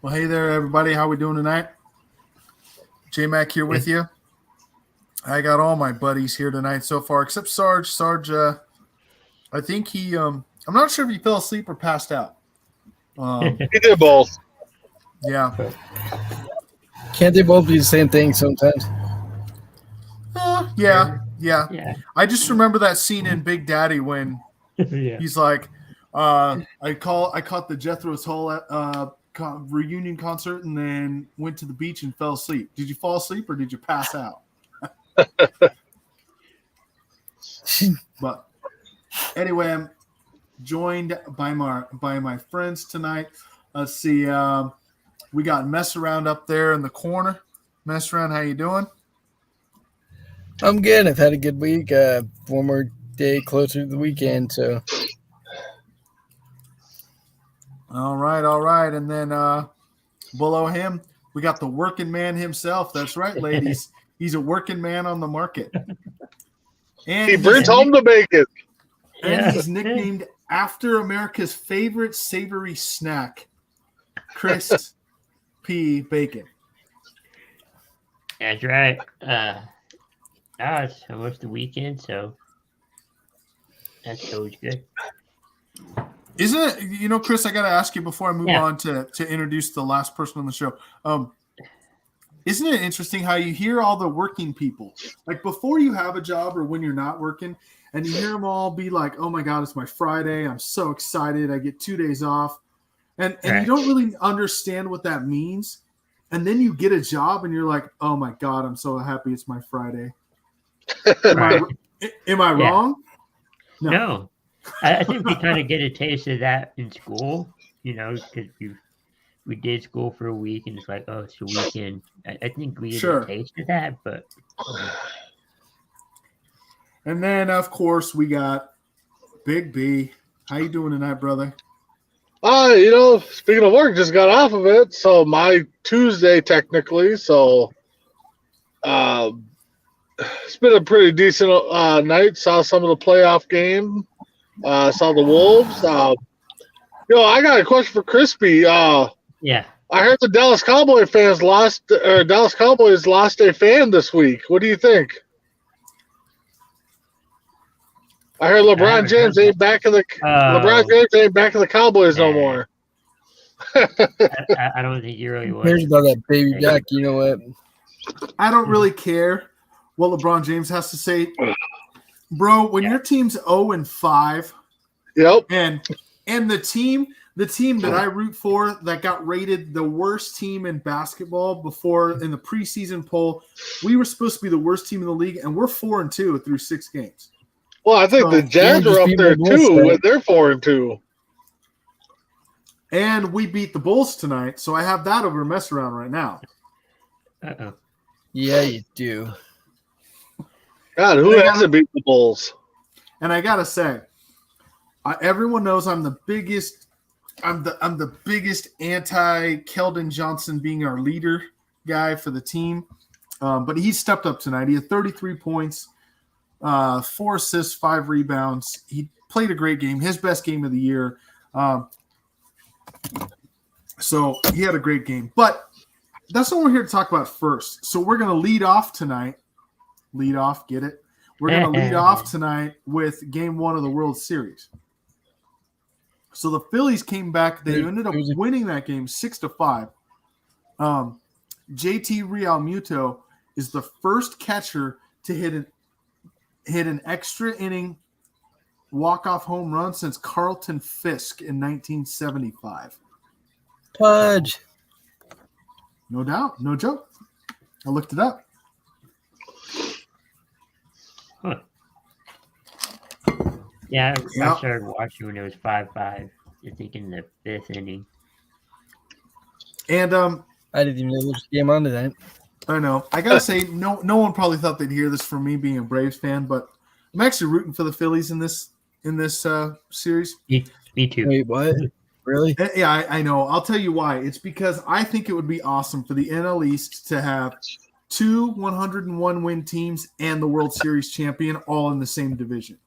Well, hey there, everybody. How we doing tonight? J-Mac here with you. I got all my buddies here tonight so far, except Sarge. Sarge, I think he I'm not sure if he fell asleep or passed out. He did both. Yeah. Can't they both be the same thing sometimes? Yeah. I just remember that scene in Big Daddy when he's like, I caught the Jethro Tull reunion concert and then went to the beach and fell asleep. Did you fall asleep or did you pass out? But anyway, I'm joined by my friends tonight. Let's see. We got Mess Around up there in the corner. Mess Around, how you doing? I'm good. I've had a good week. One more day closer to the weekend, so. All right. And then below him, we got the working man himself. That's right, ladies. He's a working man on the market. And he brings home the bacon. And he's nicknamed after America's favorite savory snack, Chris P. Bacon. That's right. It's almost the weekend, so that's always good. Isn't it, Chris, I got to ask you before I move on to introduce the last person on the show. Isn't it interesting how you hear all the working people, like before you have a job or when you're not working, and you hear them all be like, oh my God, it's my Friday. I'm so excited. I get 2 days off. And you don't really understand what that means. And then you get a job and you're like, oh my God, I'm so happy it's my Friday. Am I wrong? No. I think we kind of get a taste of that in school, because we did school for a week and it's like, oh, it's the weekend. I think we get a taste of that, but. And then, of course, we got Big B. How you doing tonight, brother? Speaking of work, just got off of it. So my Tuesday, technically. So it's been a pretty decent night. Saw some of the playoff game. Saw the Wolves. I got a question for Crispy. I heard the Dallas Cowboys lost a fan this week. What do you think? I heard LeBron James ain't back in the Cowboys no more. I don't think you really would. Here's about that baby back. You know what? I don't really care what LeBron James has to say. Bro, when your team's 0-5, and the team that I root for that got rated the worst team in basketball before in the preseason poll, we were supposed to be the worst team in the league, and we're 4-2 through 6 games. Well, I think the Jazz are up there too, and they're 4-2. And we beat the Bulls tonight, so I have that over to mess around right now. Uh-oh. Yeah, you do. God, who hasn't beat the Bulls? And I gotta say, everyone knows I'm the biggest anti Keldon Johnson being our leader guy for the team. But he stepped up tonight. He had 33 points, 4 assists, 5 rebounds. He played a great game, his best game of the year. So he had a great game. But that's what we're here to talk about first. So we're going to lead off tonight. Lead off, get it? We're going to lead off tonight with Game 1 of the World Series. So the Phillies came back. They ended up winning that game 6-5. JT Realmuto is the first catcher to hit an extra inning walk-off home run since Carlton Fisk in 1975. Pudge. No doubt. No joke. I looked it up. Huh. Yeah, I started watching when it was 5-5. I think in the 5th inning. And I didn't even know there was a game on tonight. I know. I gotta say, no one probably thought they'd hear this from me being a Braves fan, but I'm actually rooting for the Phillies in this series. Me too. Wait, what? Really? Yeah, I know. I'll tell you why. It's because I think it would be awesome for the NL East to have 2 101 win teams and the World Series champion all in the same division.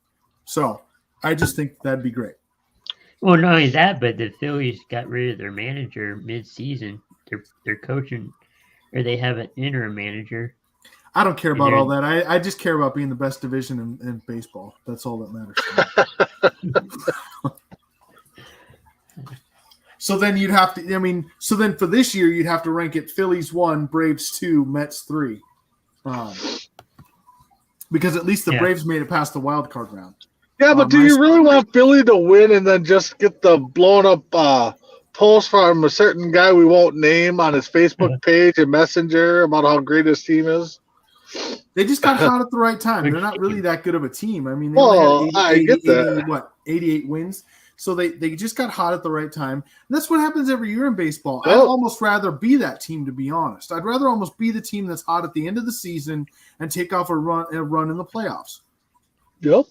So I just think that'd be great. Well, not only that, but the Phillies got rid of their manager mid-season. They're coaching, or they have an interim manager. I don't care about all that. I just care about being the best division in baseball. That's all that matters. So then you'd have to. So then for this year you'd have to rank it: Phillies 1, Braves 2, Mets 3, because at least the Braves made it past the wild card round. Yeah, but do you really want Philly to win and then just get the blown up post from a certain guy we won't name on his Facebook page and Messenger about how great his team is? They just got hot at the right time. They're not really that good of a team. I mean, they I get that. 88 wins. So they just got hot at the right time. And that's what happens every year in baseball. I'd almost rather be that team, to be honest. I'd rather almost be the team that's hot at the end of the season and take off a run in the playoffs. Yep.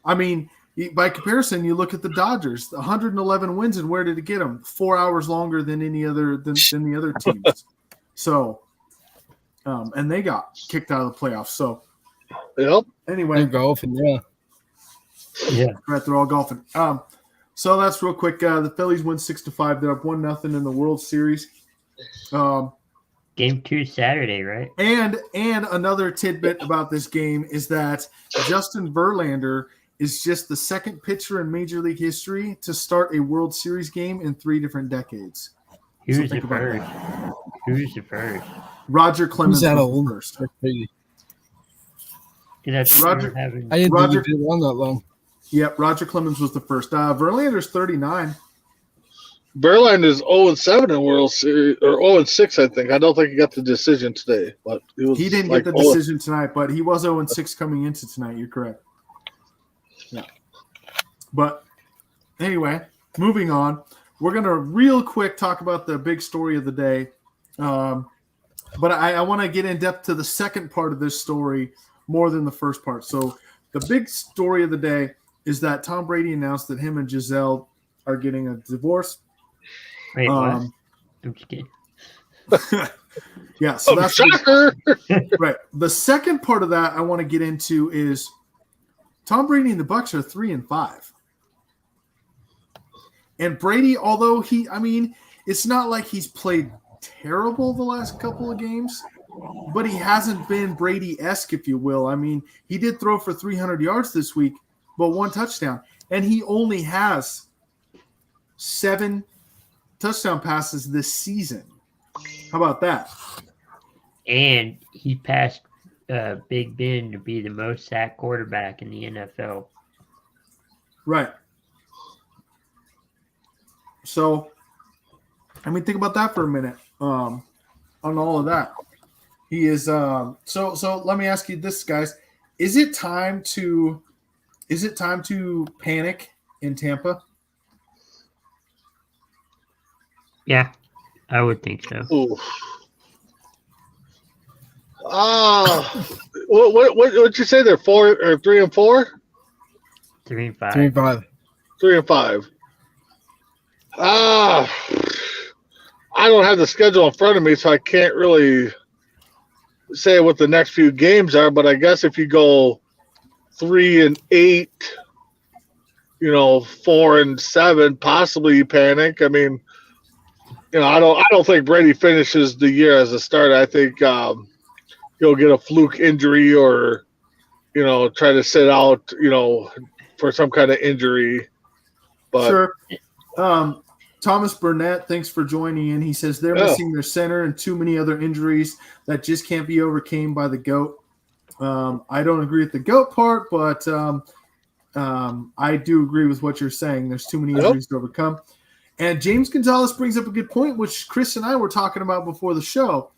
I mean, by comparison, you look at the Dodgers, 111 wins, and where did it get them? 4 hours longer than any other than the other teams. So, and they got kicked out of the playoffs. So, yep. Anyway, They're golfing, yeah. Yeah. Right, they're all golfing. So that's real quick. The Phillies win 6-5. They're up 1-0 in the World Series. Game 2 Saturday, right? And another tidbit about this game is that Justin Verlander is just the second pitcher in Major League history to start a World Series game in 3 different decades. Who's the first? Who's the first? Roger Clemens that was old? the first. I didn't think he did one that long. Yep, Roger Clemens was the first. Verlander's 39. Verlander is 0-7 in World Series, or 0-6, I think. I don't think he got the decision today, but he didn't get the decision tonight, but he was 0-6 coming into tonight. You're correct. Yeah. But anyway, moving on. We're gonna real quick talk about the big story of the day. But I want to get in depth to the second part of this story more than the first part. So the big story of the day is that Tom Brady announced that him and Giselle are getting a divorce. Wait, what? I'm just kidding. Yeah, so that's shocker. Right. The second part of that I want to get into is Tom Brady and the Bucs are 3-5. And Brady, although it's not like he's played terrible the last couple of games, but he hasn't been Brady-esque, if you will. I mean, he did throw for 300 yards this week, but 1 touchdown. And he only has 7 touchdown passes this season. How about that? And he passed Big Ben to be the most sacked quarterback in the NFL. Right. So, think about that for a minute. On all of that, he is. So let me ask you this, guys: Is it time to panic in Tampa? Yeah, I would think so. Ooh. What'd you say? They're 4 or 3-4? 3-5. 3-5. I don't have the schedule in front of me, so I can't really say what the next few games are. But I guess if you go 3-8, 4-7, possibly you panic. I mean, I don't think Brady finishes the year as a starter. I think he'll get a fluke injury or try to sit out for some kind of injury. But sure. Thomas Burnett, thanks for joining in. He says they're missing their center and too many other injuries that just can't be overcome by the GOAT. I don't agree with the GOAT part, but I do agree with what you're saying. There's too many injuries to overcome. And James Gonzalez brings up a good point, which Chris and I were talking about before the show.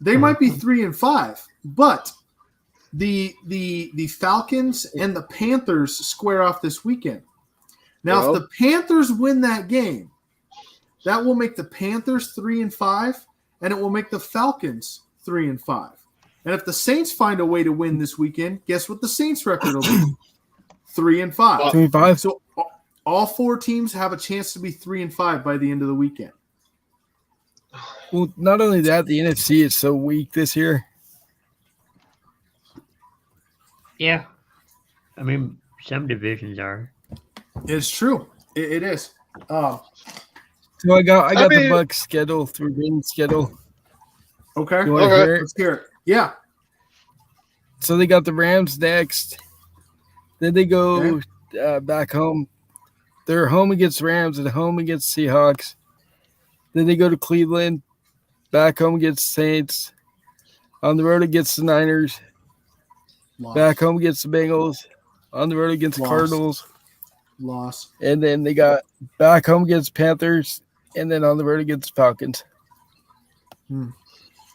They might be 3-5, but the Falcons and the Panthers square off this weekend. Now, if the Panthers win that game, that will make the Panthers 3-5, and it will make the Falcons 3-5. And if the Saints find a way to win this weekend, guess what the Saints record will be? 3-5. 3-5. So all 4 teams have a chance to be 3-5 by the end of the weekend. Well, not only that, the NFC is so weak this year. Yeah. I mean, some divisions are. It's true. It is. So I got the Bucs schedule through Green schedule. Okay. You want to hear it? Let's hear it. Yeah. So they got the Rams next. Then they go back home. They're home against Rams and home against Seahawks. Then they go to Cleveland, back home against Saints, on the road against the Niners, back home against the Bengals, on the road against the Cardinals. Loss. And then they got back home against Panthers, and then on the road against Falcons.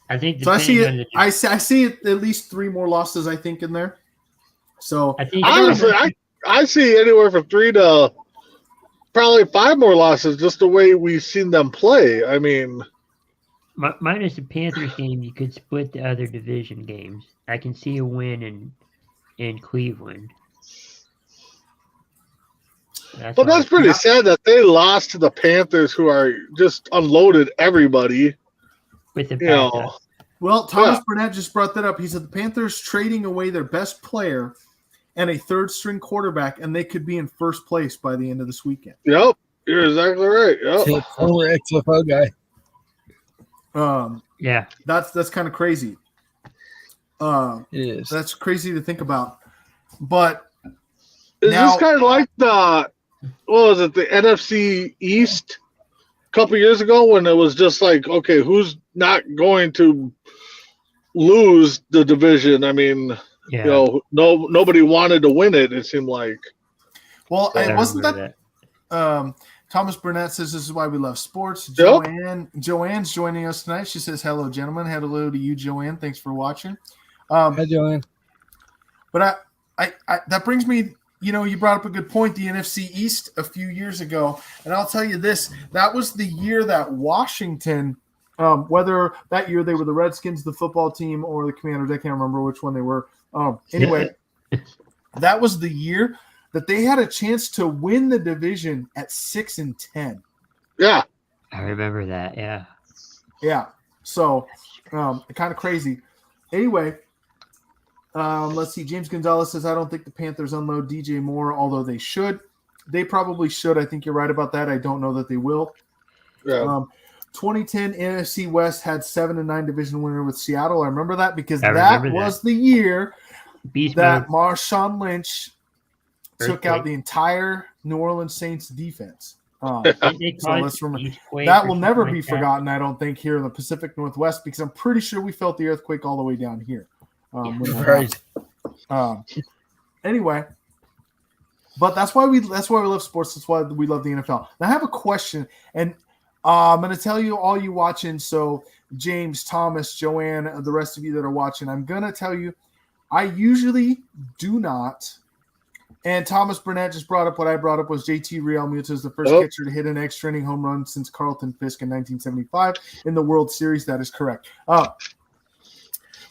I think. So I see it. I see at least 3 more losses. I think in there. So I think honestly, I see anywhere from 3 to probably 5 more losses, just the way we've seen them play. I mean, minus the Panthers game, you could split the other division games. I can see a win in Cleveland. But that's pretty sad that they lost to the Panthers, who are just unloaded everybody. With the Well, Thomas Burnett just brought that up. He said the Panthers trading away their best player and a third-string quarterback, and they could be in first place by the end of this weekend. Yep, you're exactly right. Yep. Former XFL guy. Yeah, that's kind of crazy. It is. That's crazy to think about. But is this kind of like the NFC East a couple years ago when it was just like, okay, who's not going to lose the division? I mean, nobody wanted to win it. It seemed like. Well, it wasn't that. Thomas Burnett says this is why we love sports. Joanne's joining us tonight. She says, hello, gentlemen. Hello to you, Joanne. Thanks for watching. Hi, Joanne. But I that brings me, you brought up a good point, the NFC East a few years ago. And I'll tell you this, that was the year that Washington, whether that year they were the Redskins, the football team, or the Commanders, I can't remember which one they were. Anyway, that was the year that they had a chance to win the division at 6-10. Yeah. I remember that, yeah. Yeah. So, kind of crazy. Anyway, let's see. James Gonzalez says, I don't think the Panthers unload DJ Moore, although they should. They probably should. I think you're right about that. I don't know that they will. Yeah. 2010 NFC West had 7-9 division winner with Seattle. I remember that because that was the year that Marshawn Lynch took out the entire New Orleans Saints defense. So let's remember that will never be forgotten. I don't think here in the Pacific Northwest, because I'm pretty sure we felt the earthquake all the way down here. Right. Anyway, but that's why we love sports. That's why we love the NFL. Now, I have a question, and I'm going to tell you all you watching. So James, Thomas, Joanne, the rest of you that are watching, I'm going to tell you, I usually do not. And Thomas Burnett just brought up what I brought up was JT Realmuto is the first catcher to hit an extra inning home run since Carlton Fisk in 1975 in the World Series. That is correct.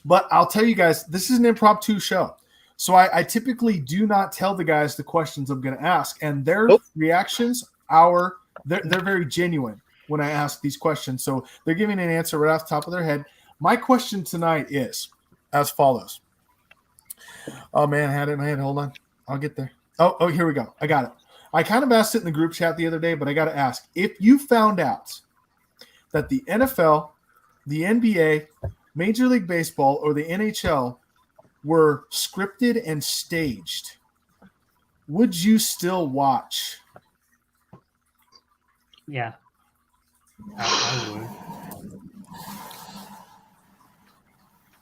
But I'll tell you guys, this is an impromptu show. So I typically do not tell the guys the questions I'm going to ask. And their reactions, they're very genuine when I ask these questions. So they're giving an answer right off the top of their head. My question tonight is as follows. Oh, man, I had it in my head. Hold on. I'll get there. Oh, here we go. I got it. I kind of asked it in the group chat the other day, but I got to ask. If you found out that the NFL, the NBA, Major League Baseball, or the NHL were scripted and staged, would you still watch? Yeah. I would.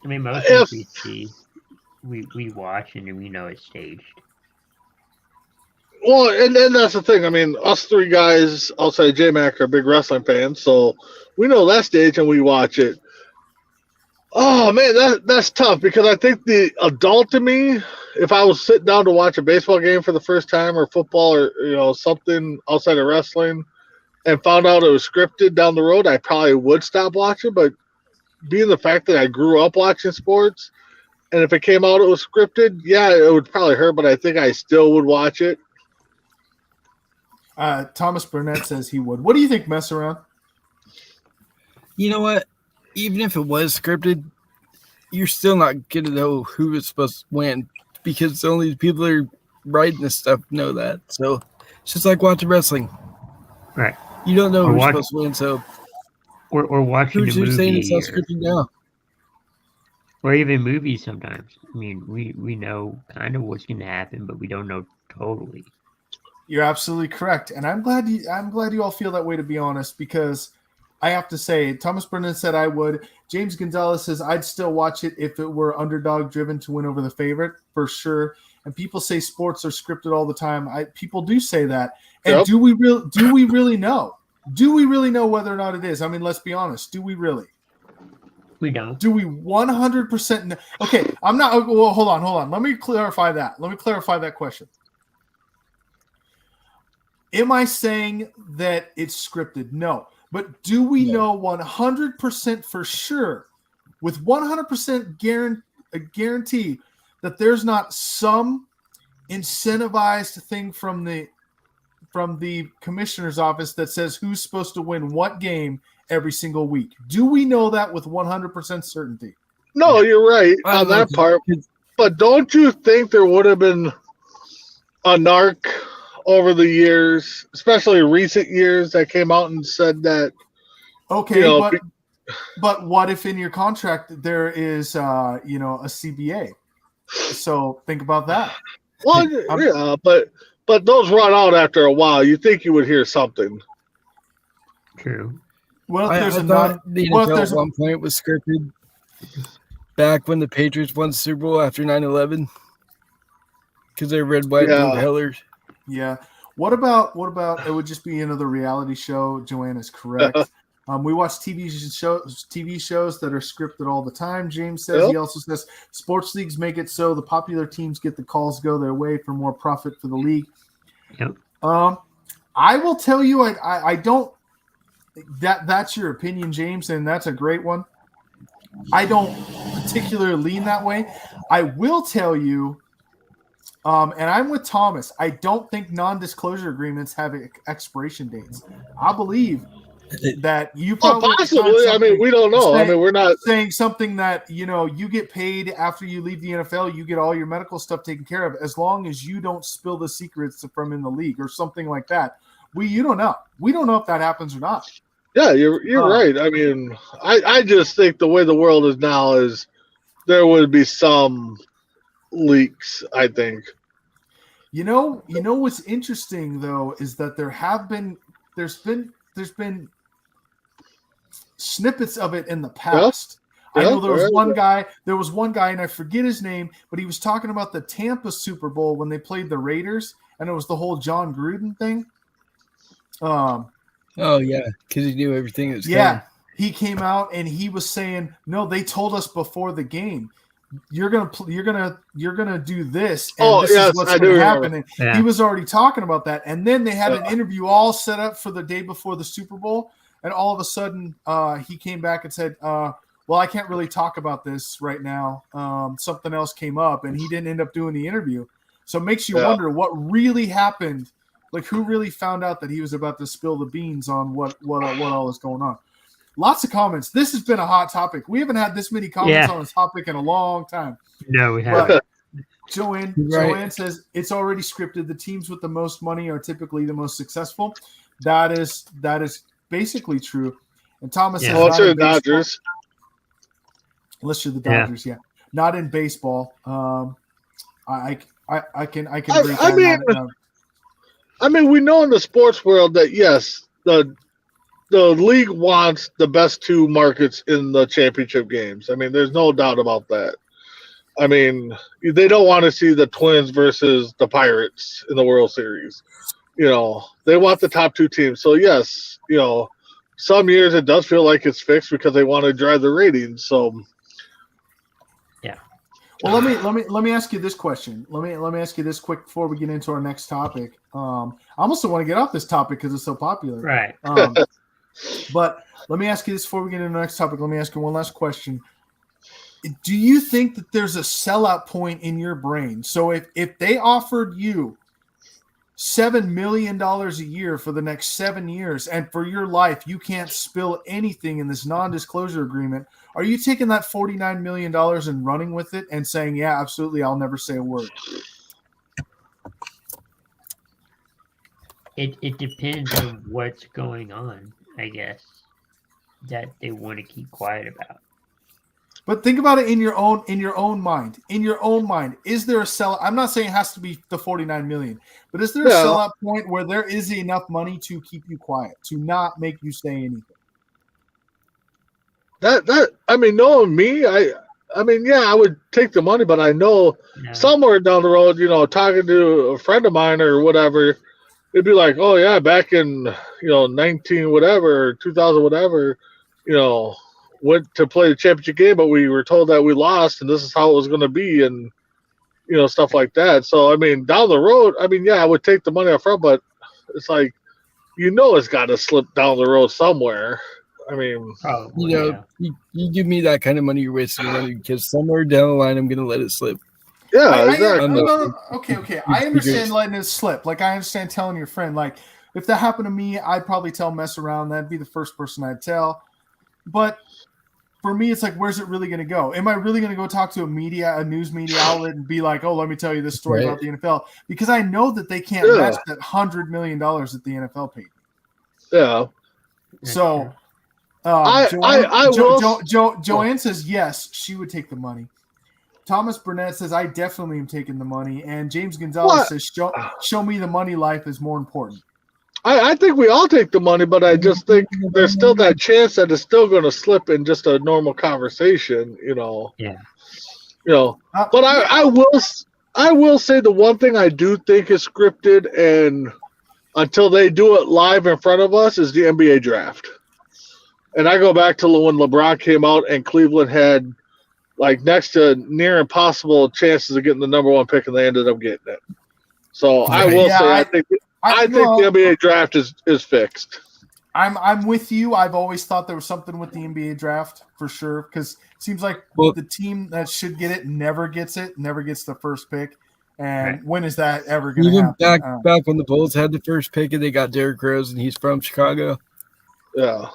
I mean, most of we see, we watch and we know it's staged. Well, and that's the thing. I mean, us 3 guys outside J-Mac are big wrestling fans, so we know that stage and we watch it. Oh, man, that's tough because I think the adult in me, if I was sitting down to watch a baseball game for the first time or football or, something outside of wrestling, and found out it was scripted down the road, I probably would stop watching. But being the fact that I grew up watching sports, and if it came out it was scripted, yeah, it would probably hurt, but I think I still would watch it. Thomas Burnett says he would. What do you think, Mess Around? You know what? Even if it was scripted, you're still not going to know who is supposed to win because only the people that are writing this stuff know that. So it's just like watching wrestling. Right. You don't know who's supposed to win, so or watching a movie, saying it's not scripted now, or even movies. Sometimes, I mean, we know kind of what's going to happen, but we don't know totally. You're absolutely correct, and I'm glad you all feel that way. To be honest, because I have to say, Thomas Burnett said I would. James Gonzalez says I'd still watch it if it were underdog driven to win over the favorite for sure. And people say sports are scripted all the time. People do say that. And Yep. do we really know? Do we really know whether or not it is? I mean, let's be honest. Do we really? We don't. Do we 100% know? Okay, I'm not. Well, hold on. Let me clarify that. Let me clarify that question. Am I saying that it's scripted? No. But do we know 100% for sure, with 100% guarantee that there's not some incentivized thing from the commissioner's office that says who's supposed to win what game every single week? Do we know that with 100% certainty? No, you're right on that part. But don't you think there would have been a narc over the years, especially recent years, that came out and said that? Okay, but what if in your contract there is a CBA? So think about that. Well, yeah, but those run out after a while. You think you would hear something? True. Well, if there's I thought the NFL at one point was scripted back when the Patriots won the Super Bowl after 9/11 because they red, white, blue colors. Yeah. What about it would just be another reality show? Joanna's correct. We watch TV shows that are scripted all the time. James says. Yep. He also says sports leagues make it so the popular teams get the calls go their way for more profit for the league. Yep. I will tell you, I don't. That's your opinion, James, and that's a great one. I don't particularly lean that way. I will tell you, and I'm with Thomas. I don't think non-disclosure agreements have expiration dates. I believe that you probably possibly. I mean, we don't know. We're not saying something that you get paid after you leave the NFL. You get all your medical stuff taken care of as long as you don't spill the secrets from in the league or something like that. You don't know. We don't know if that happens or not. Yeah, you're right. I mean, I just think the way the world is now is there would be some leaks, I think. You know what's interesting though is that there's been snippets of it in the past. I know there was one guy, and I forget his name, but he was talking about the Tampa Super Bowl when they played the Raiders, and it was the whole John Gruden thing. Oh yeah, because he knew everything that was coming. He came out and he was saying, "No, they told us before the game, you're gonna do this, and this is what's going to happen." And he was already talking about that, and then they had an interview all set up for the day before the Super Bowl, and all of a sudden, he came back and said, "Well, I can't really talk about this right now. Something else came up," and he didn't end up doing the interview. So it makes you wonder what really happened. Like, who really found out that he was about to spill the beans on what all is going on? Lots of comments. This has been a hot topic. We haven't had this many comments on this topic in a long time. No, we haven't. Joanne says it's already scripted. The teams with the most money are typically the most successful. That is basically true. And Thomas says, unless you're the Dodgers. Unless you're the Dodgers, not in baseball. I can break that down. I mean, we know in the sports world that yes, the league wants the best two markets in the championship games. I mean, there's no doubt about that. I mean, they don't want to see the Twins versus the Pirates in the World Series. They want the top two teams. So yes, some years it does feel like it's fixed because they want to drive the ratings. So Well, let me ask you this question. Let me ask you this quick before we get into our next topic. I almost don't want to get off this topic because it's so popular. Right. But let me ask you this before we get into the next topic. Let me ask you one last question. Do you think that there's a sellout point in your brain? So if they offered you $7 million a year for the next 7 years, and for your life you can't spill anything in this non-disclosure agreement, are you taking that $49 million and running with it and saying, yeah, absolutely, I'll never say a word? It depends on what's going on, I guess, that they want to keep quiet about. But think about it in your own mind. In your own mind, is there a sellout? I'm not saying it has to be the $49 million, but is there a sellout point where there is enough money to keep you quiet, to not make you say anything? That I mean, knowing me, I mean, yeah, I would take the money, but I know somewhere down the road, talking to a friend of mine or whatever, it'd be like, oh yeah, back in 19 whatever, 2000 whatever, went to play the championship game, but we were told that we lost, and this is how it was going to be, and stuff like that. So I mean, down the road, I mean, yeah, I would take the money up front, but it's like, it's got to slip down the road somewhere. I mean, you give me that kind of money, you're wasting money, because somewhere down the line, I'm going to let it slip. Yeah, exactly. Okay. I understand letting it slip. Like, I understand telling your friend. Like, if that happened to me, I'd probably tell mess around. That'd be the first person I'd tell. But for me, it's like, where's it really going to go? Am I really going to go talk to a news media outlet and be like, oh, let me tell you this story about the NFL? Because I know that they can't match that $100 million that the NFL paid. Yeah. So, Joanne says yes, she would take the money. Thomas Burnett says, I definitely am taking the money. And James Gonzalez says, show me the money, life is more important. I think we all take the money, but I just think there's still that chance that it's still going to slip in just a normal conversation, Yeah. But I will say the one thing I do think is scripted, and until they do it live in front of us, is the NBA draft. And I go back to when LeBron came out and Cleveland had like next to near impossible chances of getting the number one pick, and they ended up getting it. So I will say I think the NBA draft is fixed. I'm with you. I've always thought there was something with the NBA draft for sure, because it seems like the team that should get it never gets the first pick. And when is that ever going to happen? Back when the Bulls had the first pick and they got Derrick Rose and he's from Chicago. Yeah.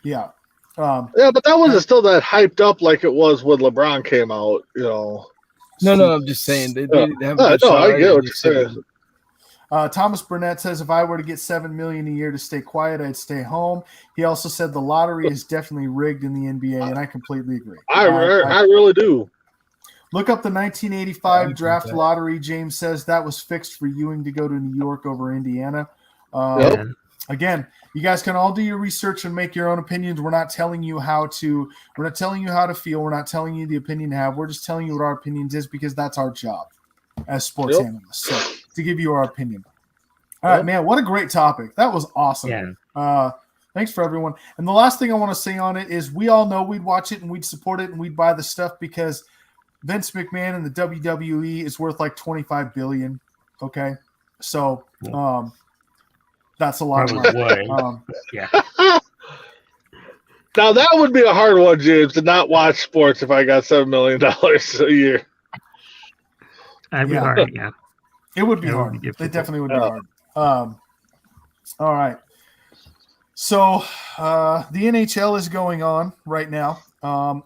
Yeah. But that wasn't still that hyped up like it was when LeBron came out, No, I'm just saying. They have I get what you're saying. Thomas Burnett says, if I were to get $7 million a year to stay quiet, I'd stay home. He also said the lottery is definitely rigged in the NBA, and I completely agree. I really do. Look up the 1985 draft lottery. James says that was fixed for Ewing to go to New York over Indiana. Again, you guys can all do your research and make your own opinions. We're not telling you how to feel. We're not telling you the opinion to have. We're just telling you what our opinions is, because that's our job as sports analysts. So, to give you our opinion. All right, man, what a great topic. That was awesome. Yeah. Thanks for everyone. And the last thing I want to say on it is we all know we'd watch it and we'd support it and we'd buy the stuff because Vince McMahon and the WWE is worth like $25 billion. Okay. So, that's a lot of money. Yeah. Now that would be a hard one, James, to not watch sports if I got $7 million a year. That'd be hard, yeah. It would be hard. It definitely would be hard. All right. So the NHL is going on right now.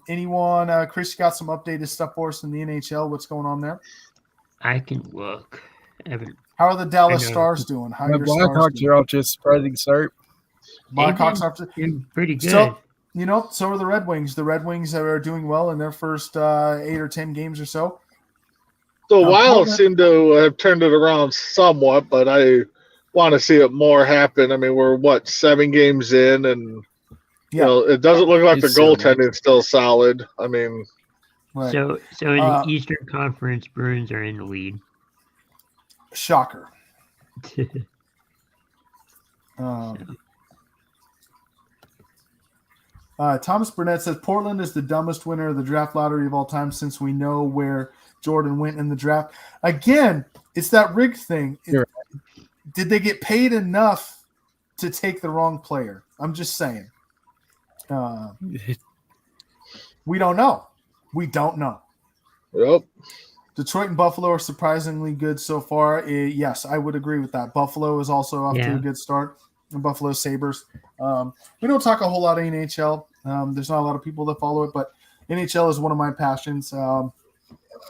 Anyone, Chris, you got some updated stuff for us in the NHL? What's going on there? I can look. How are the Dallas Stars doing? How the Blackhawks are off to a surprising start. Blackhawks are pretty good. So are the Red Wings. The Red Wings are doing well in their first 8 or 10 games or so. The Wild seem to have turned it around somewhat, but I want to see it more happen. I mean, we're 7 games in, and it doesn't look like the goaltending is still solid. I mean, right. So in the Eastern Conference, Bruins are in the lead. Shocker. Thomas Burnett says Portland is the dumbest winner of the draft lottery of all time since we know where Jordan went in the draft. Again, it's that rigged thing. Did they get paid enough to take the wrong player? I'm just saying. We don't know. We don't know. Yep. Detroit and Buffalo are surprisingly good so far. Yes, I would agree with that. Buffalo is also off to a good start. And Buffalo Sabres. We don't talk a whole lot of NHL. There's not a lot of people that follow it, but NHL is one of my passions.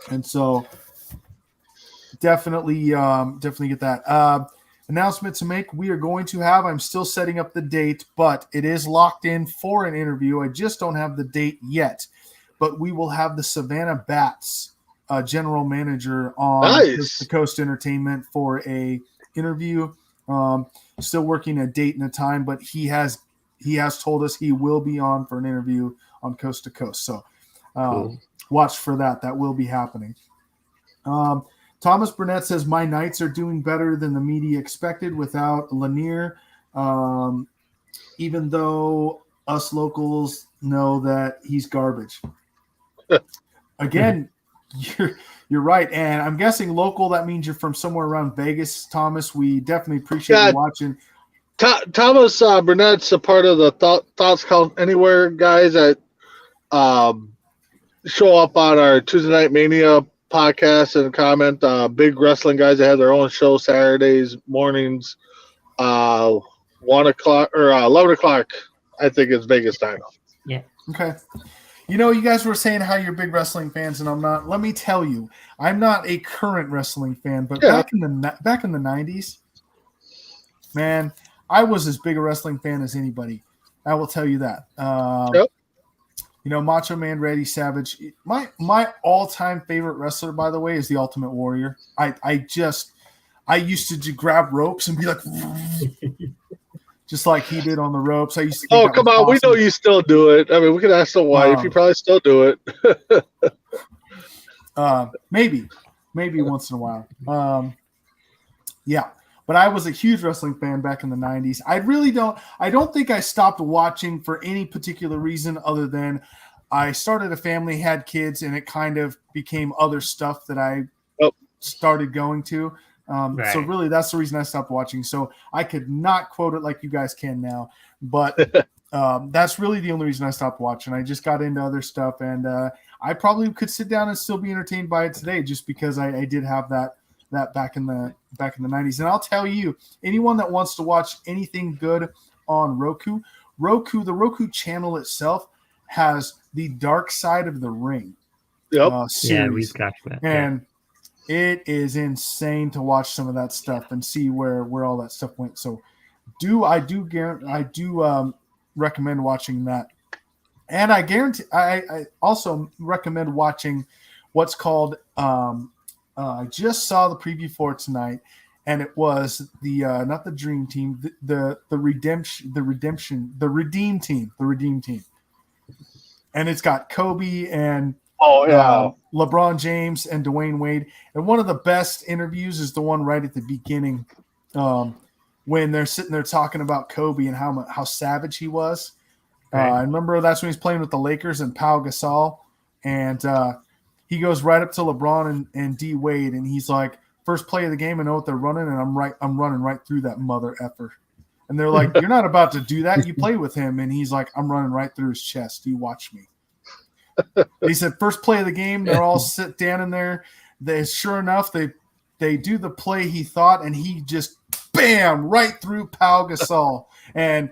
And so definitely get that. Announcement to make. We are going to have, I'm still setting up the date, but it is locked in for an interview. I just don't have the date yet. But we will have the Savannah Bats general manager on Coast to Coast Entertainment for a interview. Still working a date and a time, but he has told us he will be on for an interview on Coast to Coast. So watch for that. That will be happening. Thomas Burnett says, my Knights are doing better than the media expected without Lanier, even though us locals know that he's garbage. Again, you're right. And I'm guessing local, that means you're from somewhere around Vegas, Thomas. We definitely appreciate you watching. Thomas Burnett's a part of the Thoughts Count Anywhere guys that show up on our Tuesday Night Mania podcast and comment. Big wrestling guys that have their own show Saturdays mornings, 1 o'clock or 11 o'clock. I think it's Vegas time. Yeah. Okay. You guys were saying how you're big wrestling fans, and I'm not. Let me tell you, I'm not a current wrestling fan, but back in the 90s, man, I was as big a wrestling fan as anybody. I will tell you that. Macho Man Randy Savage. My all-time favorite wrestler, by the way, is the Ultimate Warrior. I used to grab ropes and be like, just like he did on the ropes. I used to. Oh, come on! Awesome. We know you still do it. I mean, we can ask the wife. You probably still do it. Maybe once in a while. Yeah. But I was a huge wrestling fan back in the 90s. I don't think I stopped watching for any particular reason other than I started a family, had kids, and it kind of became other stuff that I started going to. So really that's the reason I stopped watching. So I could not quote it like you guys can now, but that's really the only reason I stopped watching. I just got into other stuff, and I probably could sit down and still be entertained by it today just because I did have that back in the 90s. And I'll tell you, anyone that wants to watch anything good on Roku, the Roku channel itself has the Dark Side of the Ring series. Yeah, we've got that. And it is insane to watch some of that stuff and see where all that stuff went. So I do recommend watching that. And I guarantee I also recommend watching what's called I just saw the preview for it tonight, and it was the not the Dream Team, the Redeem Team, and it's got Kobe and LeBron James and Dwayne Wade. And one of the best interviews is the one right at the beginning, when they're sitting there talking about Kobe and how savage he was. I remember that's when he's playing with the Lakers and Pau Gasol, and he goes right up to LeBron and D Wade, and he's like, first play of the game, I know what they're running, and I'm running right through that mother effer. And they're like, you're not about to do that. You play with him. And he's like, I'm running right through his chest. You watch me. He said, first play of the game, they're all sit down in there. Sure enough, they do the play he thought, and he just, bam, right through Pau Gasol. And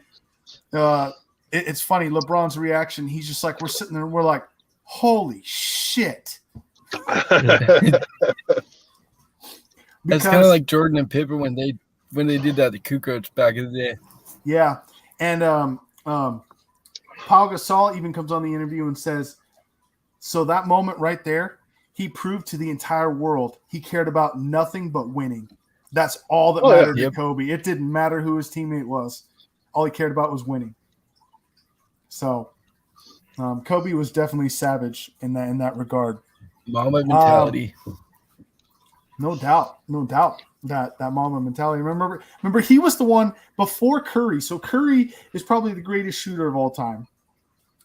it's funny, LeBron's reaction, he's just like, we're sitting there, and we're like, holy shit. That's kind of like Jordan and Pippen when they did that to Kukoc back in the day. Yeah. And Pau Gasol even comes on the interview and says, so that moment right there, he proved to the entire world he cared about nothing but winning. That's all that mattered to Kobe. It didn't matter who his teammate was. All he cared about was winning. So Kobe was definitely savage in that regard. Mama mentality. No doubt that Mama mentality. Remember, he was the one before Curry. So Curry is probably the greatest shooter of all time.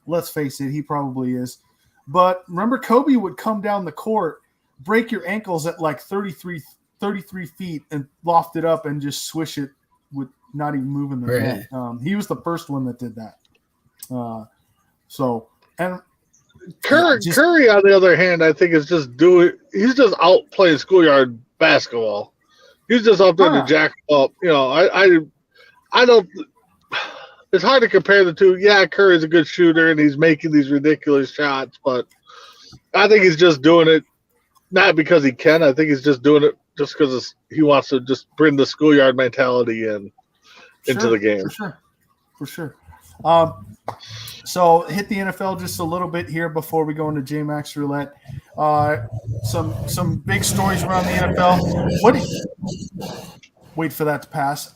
Let's face it, he probably is. But remember, Kobe would come down the court, break your ankles at like 33 feet and loft it up and just swish it with not even moving the net. He was the first one that did that. Curry, on the other hand, I think he's just out playing schoolyard basketball. He's just out there to jack up. You know, I don't. It's hard to compare the two. Yeah, Curry's a good shooter and he's making these ridiculous shots, but I think he's just doing it not because he can. I think he's just doing it just because he wants to just bring the schoolyard mentality into the game. For sure. So hit the NFL just a little bit here before we go into J-Max Roulette. Some big stories around the NFL. Wait for that to pass.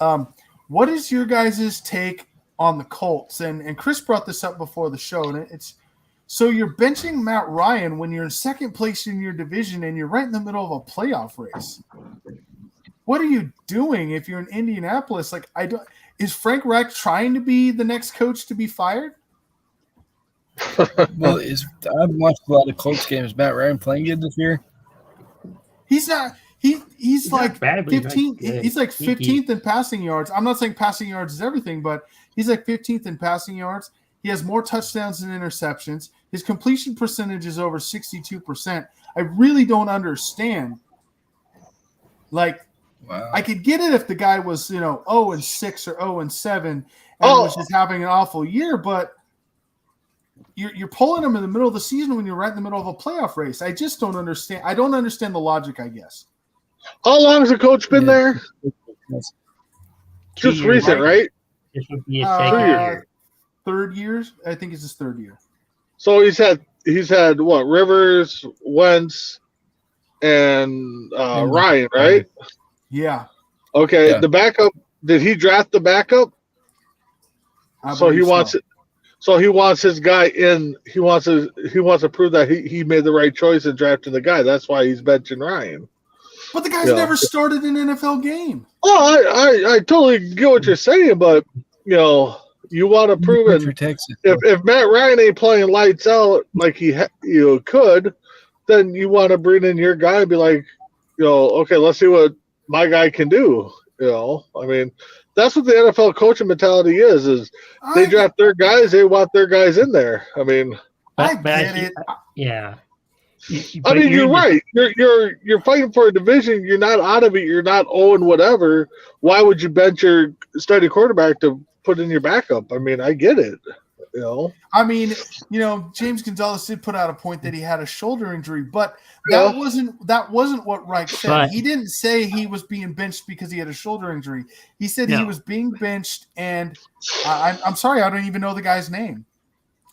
What is your guys' take on the Colts? And Chris brought this up before the show, and it's so you're benching Matt Ryan when you're in second place in your division and you're right in the middle of a playoff race. What are you doing if you're in Indianapolis? Like, is Frank Reich trying to be the next coach to be fired? Well, I've watched a lot of Colts games. Matt Ryan playing good this year? He's not. He's like 15th. He's like 15th in passing yards. I'm not saying passing yards is everything, but he's like 15th in passing yards. He has more touchdowns than interceptions. His completion percentage is over 62%. I really don't understand. Like, wow. I could get it if the guy was, 0-6 or 0-7 and was just having an awful year, but you're pulling him in the middle of the season when you're right in the middle of a playoff race. I just don't understand. I don't understand the logic, I guess. How long has the coach been there? Just recent, right? This would be his second year. Third year? I think it's his third year. So he's had what? Rivers, Wentz, and Ryan, right? Yeah. Okay. Yeah. The backup. Did he draft the backup? So he wants it. So he wants his guy in. He wants to prove that he made the right choice in drafting the guy. That's why he's benching Ryan. But the guy's never started an NFL game. Oh, I totally get what you're saying, but you want to prove it. If Matt Ryan ain't playing lights out like he could, then you want to bring in your guy and be like, okay, let's see what my guy can do. I mean, that's what the NFL coaching mentality is they draft their guys, they want their guys in there. I mean, I get it. Yeah. I mean, you're right. You're fighting for a division. You're not out of it. You're not owing whatever. Why would you bench your starting quarterback to put in your backup? I mean, I get it. I mean, James Gonzalez did put out a point that he had a shoulder injury, but that wasn't what Reich said. He didn't say he was being benched because he had a shoulder injury. He said he was being benched, and I'm sorry, I don't even know the guy's name.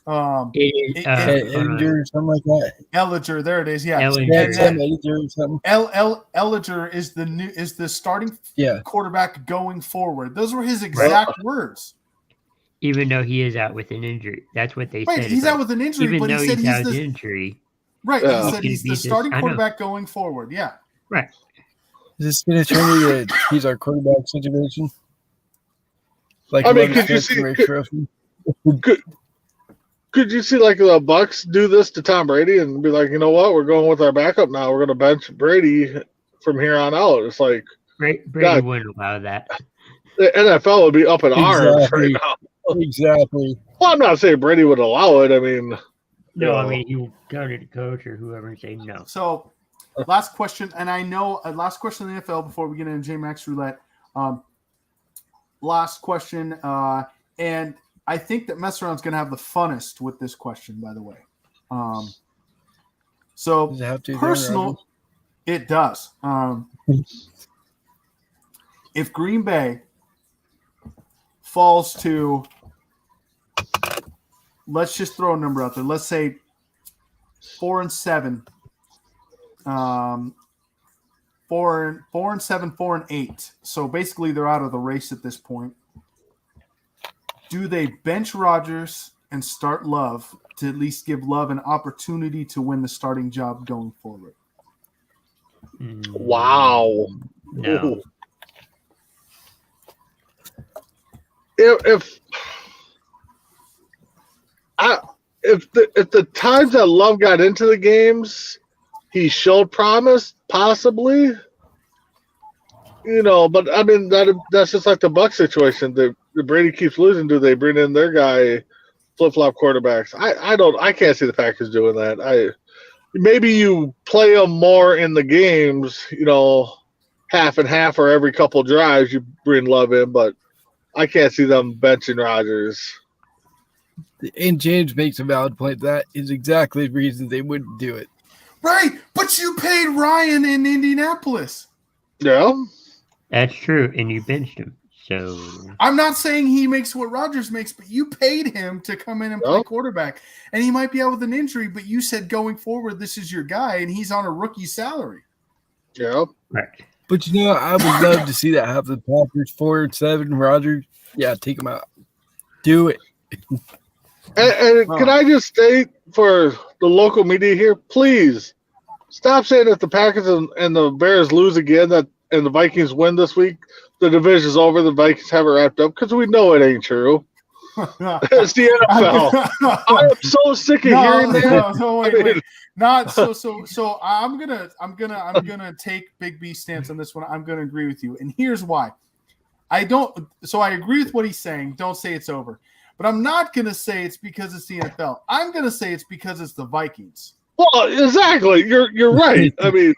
Ellinger or something like that. Ellinger, there it is. Yeah, Ellinger is the starting quarterback going forward. Those were his exact words. Even though he is out with an injury, that's what they said. Right, he's out with an injury, but he said he's the injury. Right, he said he's the starting quarterback going forward. Yeah, right. Is this going to turn into he's our quarterback situation? Like, I mean, could you see? Could you see like the Bucks do this to Tom Brady and be like, you know what, we're going with our backup now. We're going to bench Brady from here on out. It's like Brady wouldn't allow that. The NFL would be up in arms right now. Exactly. Well, I'm not saying Brady would allow it. I mean, I mean, you go to the coach or whoever and say no. So, last question, and I know last question in the NFL before we get into J-Max Roulette. Last question, and I think that Mess Around's going to have the funnest with this question, by the way. So, does it have to personal, it does. If Green Bay falls to, let's just throw a number out there. Let's say 4-7, 4-7, 4-8. So basically, they're out of the race at this point. Do they bench Rodgers and start Love to at least give Love an opportunity to win the starting job going forward? Wow. No. If if the times that Love got into the games, he showed promise, possibly. But I mean that's just like the Bucs situation. The Brady keeps losing. Do they bring in their guy, flip-flop quarterbacks? I can't see the Packers doing that. Maybe you play them more in the games, half and half or every couple drives you bring Love in, but I can't see them benching Rodgers. And James makes a valid point. That is exactly the reason they wouldn't do it. Right, but you paid Ryan in Indianapolis. Yeah. That's true, and you benched him. So I'm not saying he makes what Rodgers makes, but you paid him to come in and play quarterback. And he might be out with an injury, but you said going forward, this is your guy, and he's on a rookie salary. Yeah. Right. But I would love to see that happen. Packers 4-7, Rodgers. Yeah, take him out. Do it. And can I just state for the local media here, please stop saying if the Packers and the Bears lose again and the Vikings win this week, the division's over, the Vikings have it wrapped up, because we know it ain't true. It's the NFL. I'm so sick of hearing that. No, wait. Not so. I'm gonna take Big B stance on this one. I'm gonna agree with you, and here's why. I agree with what he's saying. Don't say it's over, but I'm not gonna say it's because it's the NFL. I'm gonna say it's because it's the Vikings. Well, exactly. You're right. I mean,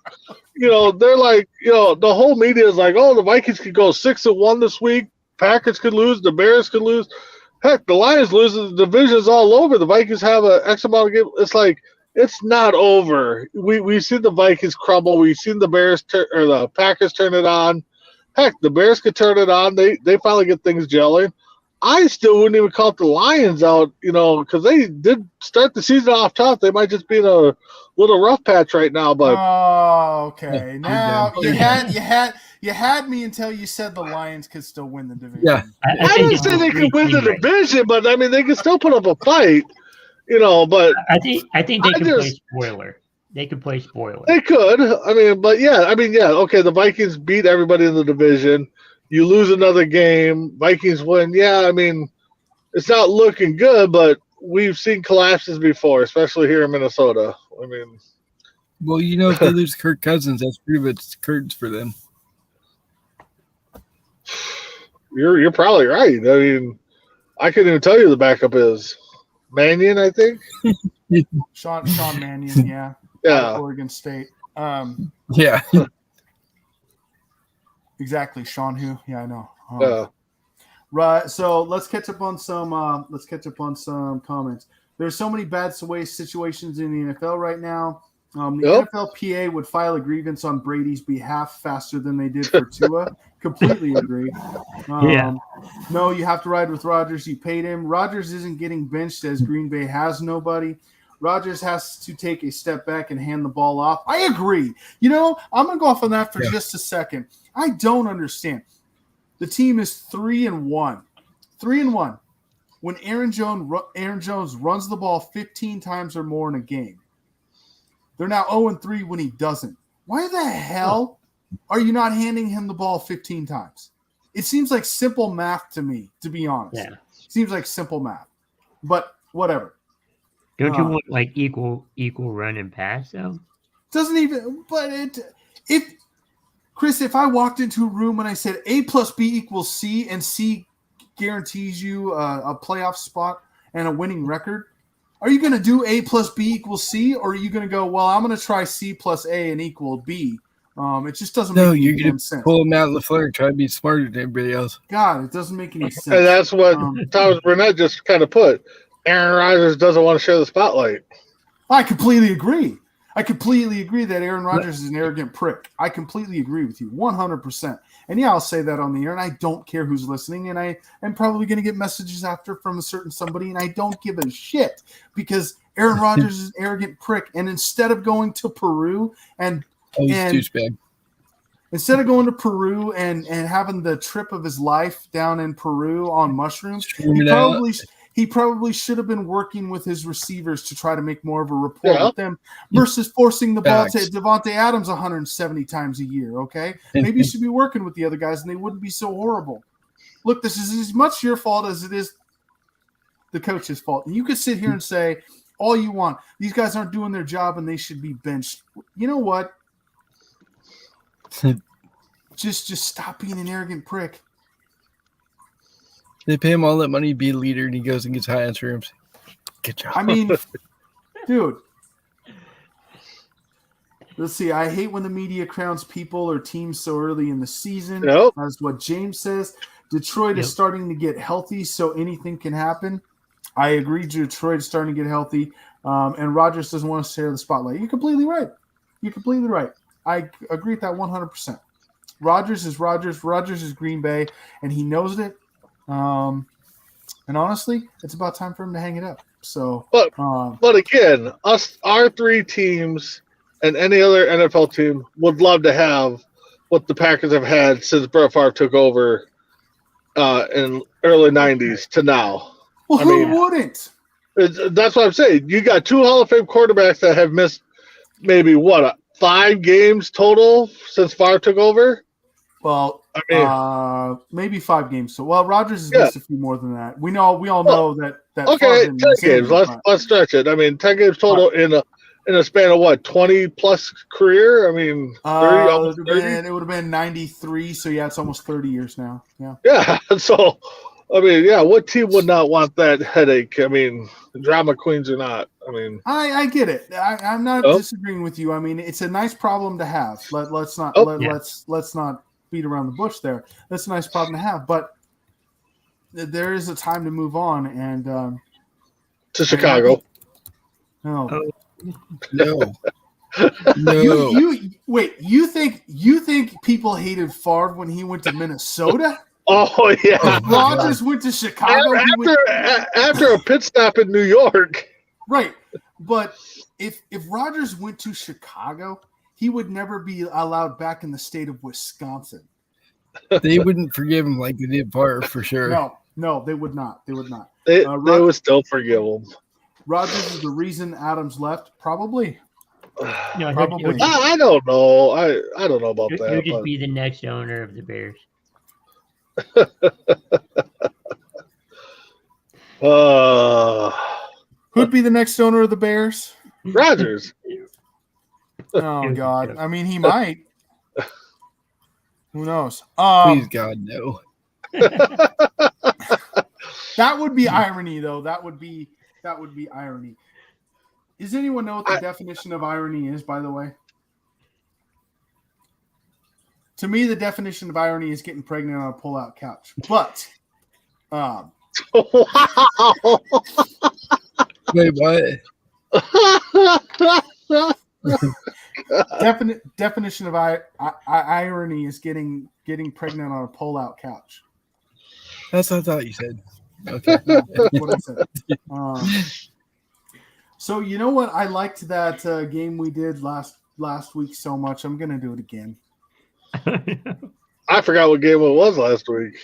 they're like, the whole media is like, oh, the Vikings could go 6-1 this week. Packers could lose. The Bears could lose. Heck, the Lions lose. The division's all over. The Vikings have an X amount of games. It's like, it's not over. We've seen the Vikings crumble. We've seen the the Packers turn it on. Heck, the Bears could turn it on. They finally get things gelling. I still wouldn't even count the Lions out, because they did start the season off tough. They might just be in a little rough patch right now. But okay, now you had me until you said the Lions could still win the division. Yeah, I didn't say they could win the division, but I mean they could still put up a fight, But I think they could play spoiler. They could play spoiler. They could. Okay. The Vikings beat everybody in the division. You lose another game, Vikings win. Yeah, I mean, it's not looking good, but we've seen collapses before, especially here in Minnesota. I mean, well, if they lose Kirk Cousins, that's pretty much curtains for them. You're probably right. I mean, I couldn't even tell you who the backup is. Mannion, I think. Sean Mannion, yeah. Yeah. Oregon State. Yeah. Exactly, Sean who? Yeah, I know. Right. So let's catch up on some comments. There's so many bad situations in the NFL right now. The NFLPA would file a grievance on Brady's behalf faster than they did for Tua. Completely agree. No, you have to ride with Rodgers. You paid him. Rodgers isn't getting benched as Green Bay has nobody. Rodgers has to take a step back and hand the ball off. I agree. I'm going to go off on that for just a second. I don't understand. The team is 3-1. 3-1. When Aaron Jones runs the ball 15 times or more in a game. They're now 0-3 when he doesn't. Why the hell are you not handing him the ball 15 times? It seems like simple math to me, to be honest. Yeah. It seems like simple math. But whatever. Don't you want like equal run and pass though? Doesn't even. But Chris, if I walked into a room and I said A plus B equals C, and C guarantees you a playoff spot and a winning record, are you going to do A plus B equals C, or are you going to go, well, I'm going to try C plus A and equal B? It just doesn't make any sense. No, you're going to pull Matt LaFleur and try to be smarter than everybody else. God, it doesn't make any sense. And that's what Thomas Burnett just kind of put. Aaron Rodgers doesn't want to share the spotlight. I completely agree. That Aaron Rodgers is an arrogant prick. I completely agree with you 100%. And yeah, I'll say that on the air, and I don't care who's listening, and I am probably going to get messages after from a certain somebody, and I don't give a shit because Aaron Rodgers is an arrogant prick. And instead of going to Peru and instead of going to Peru and having the trip of his life down in Peru on mushrooms, he probably should have been working with his receivers to try to make more of a rapport with them versus forcing the ball to Devontae Adams 170 times a year, okay? Maybe you should be working with the other guys and they wouldn't be so horrible. Look, this is as much your fault as it is the coach's fault. And you could sit here and say all you want. These guys aren't doing their job and they should be benched. You know what? just stop being an arrogant prick. They pay him all that money to be a leader, and he goes and gets high on shrooms. Good job. I mean, dude. Let's see. I hate when the media crowns people or teams so early in the season. Yep. That's what James says. Detroit is starting to get healthy, so anything can happen. I agree. Detroit is starting to get healthy, and Rodgers doesn't want to share the spotlight. You're completely right. I agree with that 100%. Rodgers is Rodgers. Rodgers is Green Bay, and he knows it. And honestly, it's about time for him to hang it up. So, but again, our three teams and any other NFL team would love to have what the Packers have had since Brett Favre took over in early '90s to now. Well, who wouldn't? That's what I'm saying. You got two Hall of Fame quarterbacks that have missed maybe 5 games total since Favre took over. Well, I mean, maybe 5 games. So, Rodgers has missed a few more than that. We all know that. Okay, 10 games. Let's stretch it. I mean, 10 games total in a span of 20 plus career. I mean, 30, almost 30. It would have been 93. So it's almost 30 years now. Yeah. Yeah. So, I mean, what team would not want that headache? I mean, drama queens or not. I mean, I get it. I'm not disagreeing with you. I mean, it's a nice problem to have. Let's not beat around the bush there. That's a nice problem to have, but there is a time to move on and to Chicago. No. You think people hated Favre when he went to Minnesota? Oh yeah. Rodgers went to Chicago after a pit stop in New York. Right. But if Rodgers went to Chicago, he would never be allowed back in the state of Wisconsin. They wouldn't forgive him like they did Favre for sure. No, they would not. They would not. They would still forgive him. Rodgers is the reason Adams left? Probably. No, Probably. I don't know. I don't know about that. He'll just be the next owner of the Bears. Who'd be the next owner of the Bears? Rodgers. Oh God! I mean, he might. Who knows? Please God, no. That would be irony, though. That would be irony. Does anyone know what the definition of irony is? By the way, to me, the definition of irony is getting pregnant on a pull-out couch. But, Wow. Wait, what? Definition of irony is getting pregnant on a pull-out couch. That's what I thought you said. Okay. That's what I said. So you know what? I liked that game we did last week so much. I'm gonna do it again. I forgot what game it was last week.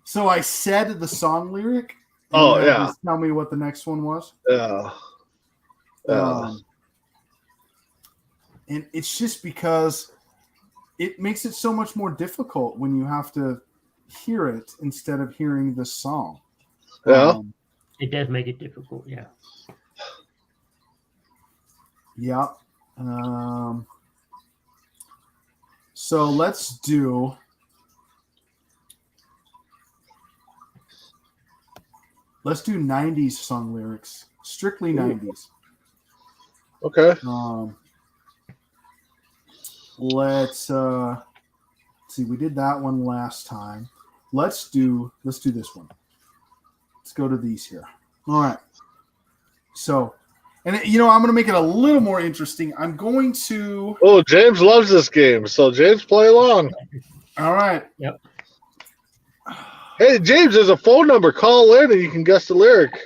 So I said the song lyric. Oh yeah. Just tell me what the next one was. Yeah. And it's just because it makes it so much more difficult when you have to hear it instead of hearing the song. Yeah. It does make it difficult, yeah. Yeah. So let's do Let's do 90s song lyrics. Strictly 90s. Okay. Let's see. We did that one last time. Let's do this one. Let's go to these here. All right. So, and I'm going to make it a little more interesting. I'm going to. Oh, James loves this game, so James, play along. All right. Yep. Hey, James, there's a phone number. Call in and you can guess the lyric.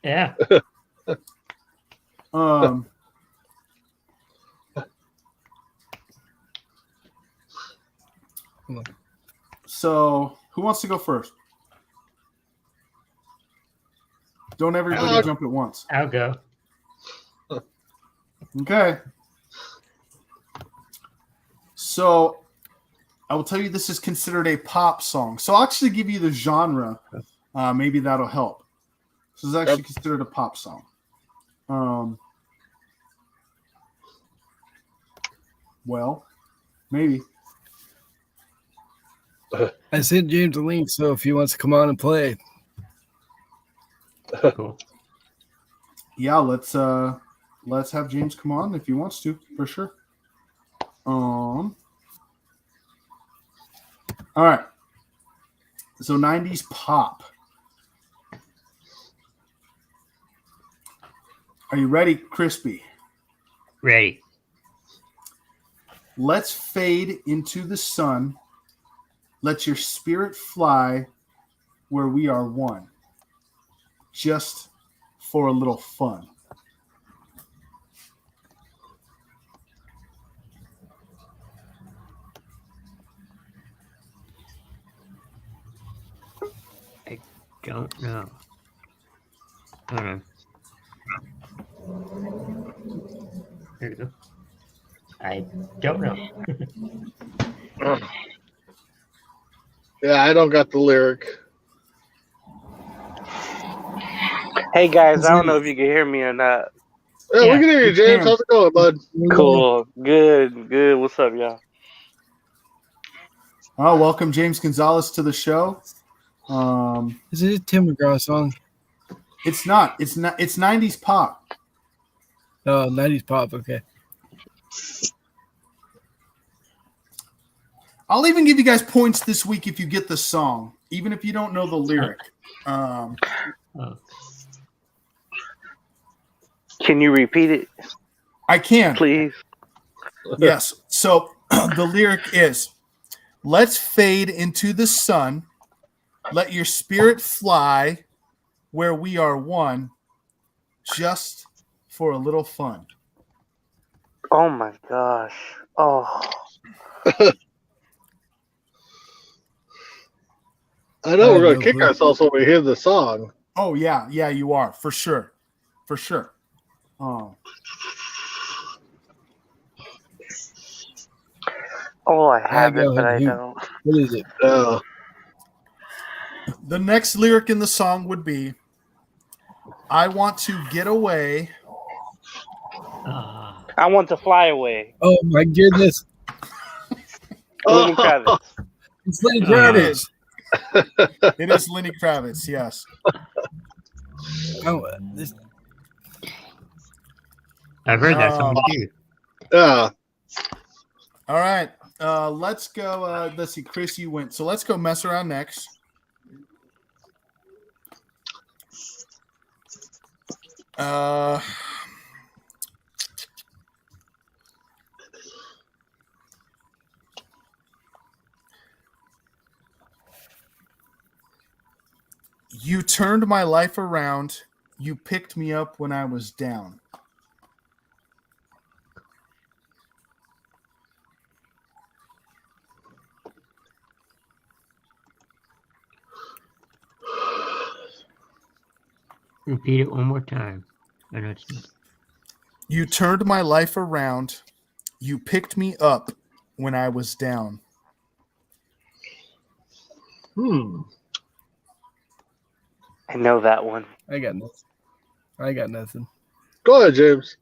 Yeah. So, who wants to go first? Don't everybody jump at once. I'll go. Okay. So, I will tell you this is considered a pop song. So, I'll actually give you the genre. Maybe that'll help. So it's actually considered a pop song. Well, maybe. I sent James a link, so if he wants to come on and play. Cool. Yeah, let's have James come on if he wants to, for sure. All right. So 90s pop. Are you ready, Crispy? Ready. Let's fade into the sun. Let your spirit fly where we are one. Just for a little fun. I don't know. Hold on. There you go. I don't know. Yeah, I don't got the lyric. Hey guys, I don't know if you can hear me or not. Yeah, we can hear you, James. How's it going, bud? Cool. Good. What's up, y'all? Oh, welcome James Gonzalez to the show. Is it a Tim McGraw song? It's not. It's 90s pop. Oh, 90s pop. Okay. I'll even give you guys points this week if you get the song, even if you don't know the lyric. Can you repeat it? I can. Please. Yes. So the lyric is, let's fade into the sun. Let your spirit fly where we are one, just for a little fun. Oh my gosh. Oh. I know we're going to kick ourselves when we hear the song. Oh, yeah. Yeah, you are. For sure. For sure. Oh, I have it, but I don't. What is it? The next lyric in the song would be, I want to get away. I want to fly away. Oh, my goodness. Lenny Kravitz. It's Lenny Kravitz. It is Lenny Kravitz, yes. Oh, I've heard that song too. Yeah. All right. Let's go. Let's see. Chris, you went. So let's go mess around next. You turned my life around. You picked me up when I was down. Repeat it one more time. I know it's not. You turned my life around. You picked me up when I was down. I know that one. I got nothing. Go ahead, James.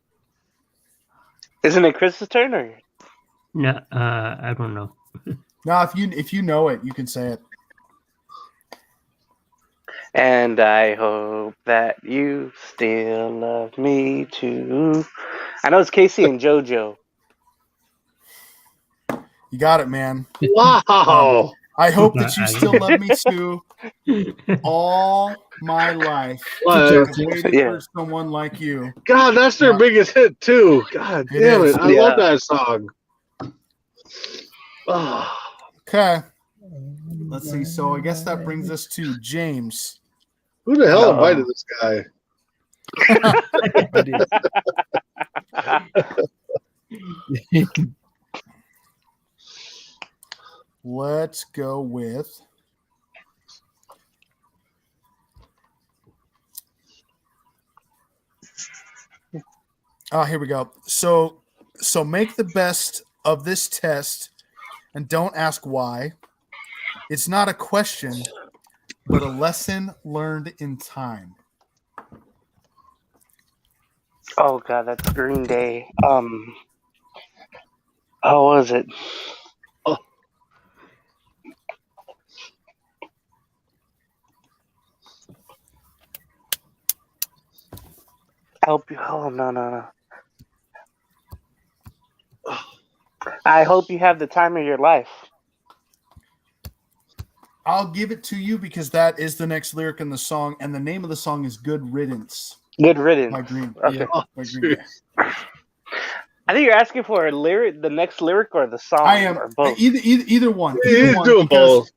Isn't it Chris's turn or? No, I don't know. Now, if you know it, you can say it. And I hope that you still love me too. I know it's Casey and JoJo. You got it, man. Wow. I hope that you still love me too. All my life. Like, Waiting for someone like you. God, that's their biggest hit too. God damn it. I love that song. Oh. Okay. Let's see. So I guess that brings us to James. Who the hell invited this guy? Let's go with here we go. So make the best of this test and don't ask why. It's not a question, but a lesson learned in time. Oh god, that's Green Day. How was it? Oh. Help you? Oh no. I hope you have the time of your life. I'll give it to you because that is the next lyric in the song, and the name of the song is "Good Riddance." Good riddance. By Green. Okay. Yeah, by Green Day. I think you're asking for a lyric, the next lyric, or the song. I am or both. either one. He's doing both.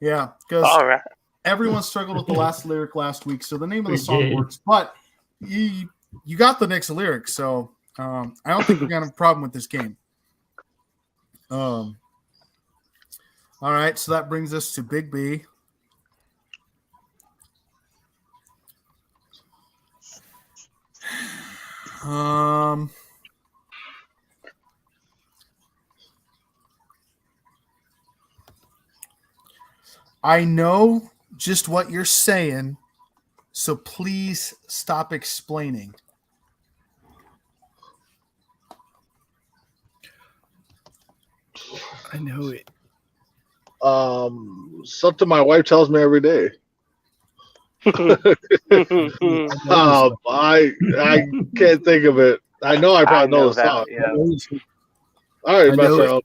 Yeah, because All right. everyone struggled with the last lyric last week, so the name of the We song did. works. But you got the next lyric, so I don't think we're gonna have a problem with this game. All right, so that brings us to Big B. I know just what you're saying, so please stop explaining. I know it. Something my wife tells me every day. I can't think of it. I know I probably know the that, song. yeah. All right, I mess know it. around.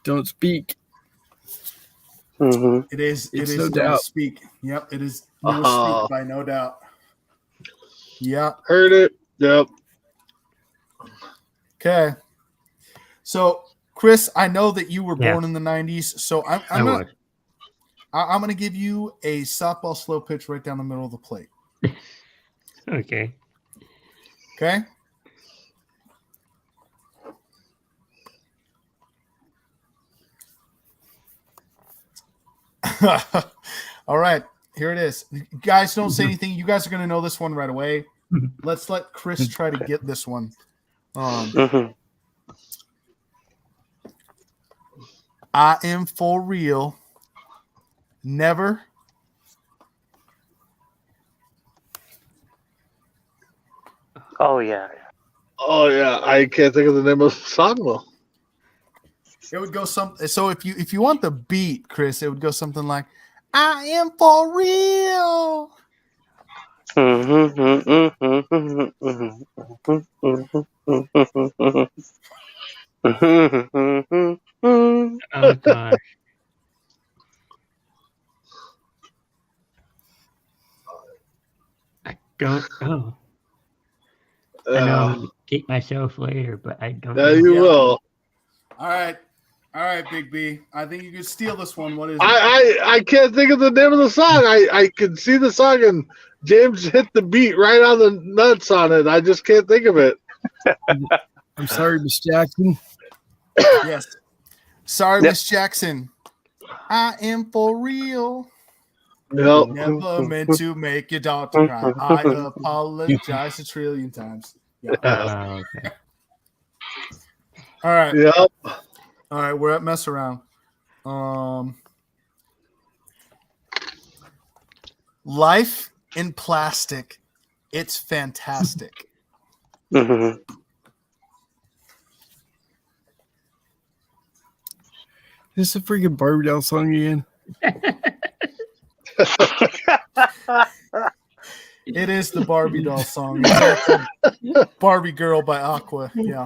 Don't speak. Mm-hmm. It is No No Doubt. Speak. Yep, it is No Speak by No Doubt. Yeah. Heard it. Yep. Okay. So, Chris, I know that you were Yeah. born in the 90s, so I'm was. going to give you a softball slow pitch right down the middle of the plate. Okay. Okay? All right, here it is. You guys don't say anything. You guys are going to know this one right away. Let's let Chris try to get this one. Mm-hmm. I am for real. Never. Oh yeah. Oh yeah, I can't think of the name of the song though. It would go so if you want the beat, Chris, it would go something like I am for real. Oh gosh. I don't know. I know I'm gonna kick myself later, but I don't Yeah, know. you will. All right, Big B. I think you could steal this one. What is it? I can't think of the name of the song. I can see the song and James hit the beat right on the nuts on it. I just can't think of it. I'm sorry, Miss Jackson. Yes. Sorry, Yep. Miss Jackson. I am for real. Yep. Never meant to make your daughter cry. I apologize a trillion times. Yeah. Oh, okay. All right. Yep. All right. We're at mess around. Life in plastic. It's fantastic. Mm-hmm. Is this a freaking Barbie doll song again? It is the Barbie doll song. It's actually Barbie Girl by Aqua. Yeah.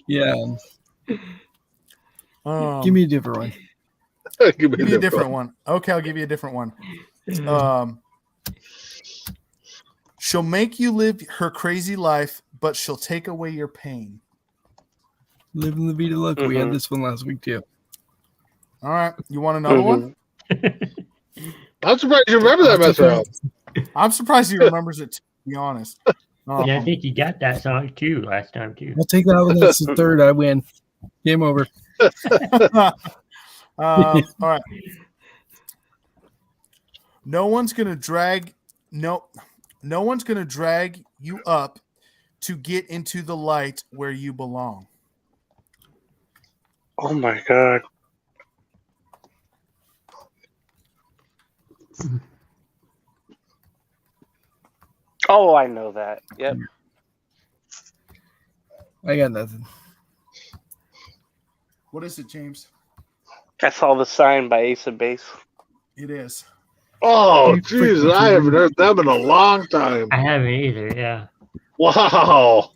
Yeah. Give me a different one. Give me a different one. Okay, I'll give you a different one. She'll make you live her crazy life, but she'll take away your pain. Living the Vida Loca. We had this one last week too. All right. You want another one? I'm surprised you remember that mess around. I'm surprised he remembers it, to be honest. Yeah, I think you got that song too last time too. I'll take that one. That's the third. I win. Game over. All right. No one's gonna drag you up to get into the light where you belong. Oh my god. Oh, I know that. Yep. I got nothing. What is it, James? I saw the sign by Ace of Base. It is. Oh, You jeez, freaking I haven't kidding me? heard them in a long time. I haven't either. Yeah. Wow.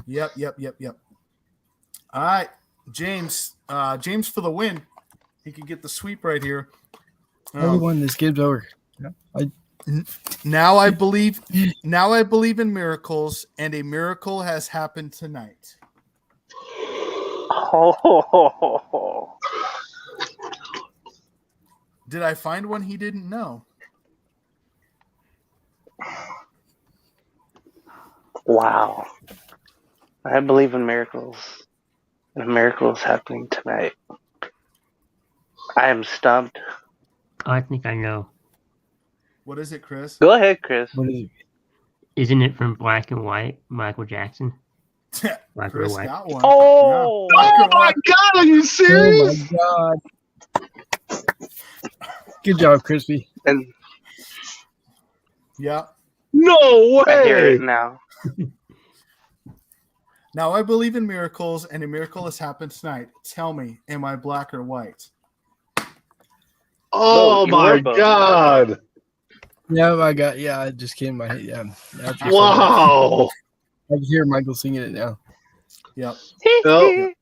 Yep. All right, James. James for the win. He could get the sweep right here. I won this game's over. Now I believe in miracles, and a miracle has happened tonight. Oh. Did I find one he didn't know? Wow. I believe in miracles. And a miracle is happening tonight. I am stumped. Oh, I think I know. What is it, Chris? Go ahead, Chris. What is it? Isn't it from Black and White, Michael Jackson? Black Chris or White. got one. Oh! Oh my God, are you serious? Oh my God. Good job, Crispy. And Yeah. No I hear way. it now. Now I believe in miracles, and a miracle has happened tonight. Tell me, am I black or white? Oh you my were both. God. Yeah, it just came in my head. Yeah. After you said Wow. that, I can hear Michael singing it now. Yep. Nope.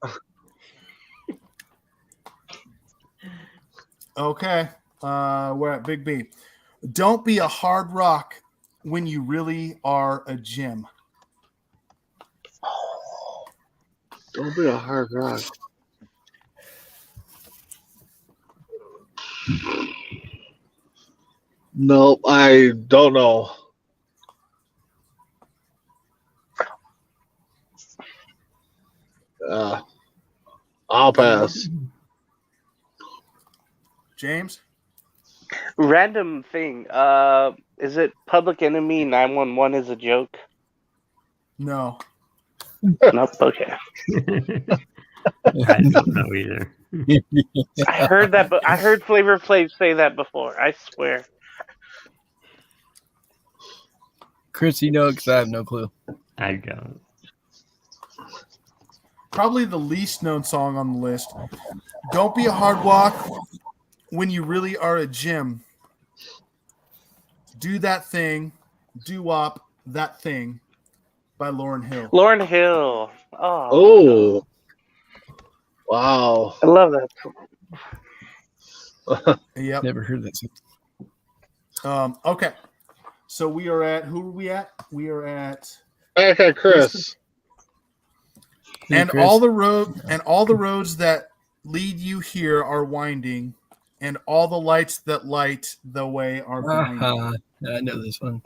Okay. We're at Big B. Don't be a hard rock when you really are a gym. Don't be a hard rock. Nope, I don't know. I'll pass. James? Random thing. Is it Public Enemy 911 is a joke? No. Nope. Okay. I don't know either. I heard that, but I heard Flavor Flav say that before. I swear. Chris, you know, because I have no clue. I don't. Probably the least known song on the list. Don't be a hard walk when you really are a gym. Do that thing. Do-wop that thing by Lauryn Hill. Lauryn Hill. Oh. Wow. I love that song. Yep. Never heard that song. Okay. So we are at, who are we at? We are at, Back at Chris. Hey, and Chris. all the roads that lead you here are winding, and all the lights that light the way are blinding. I know this one.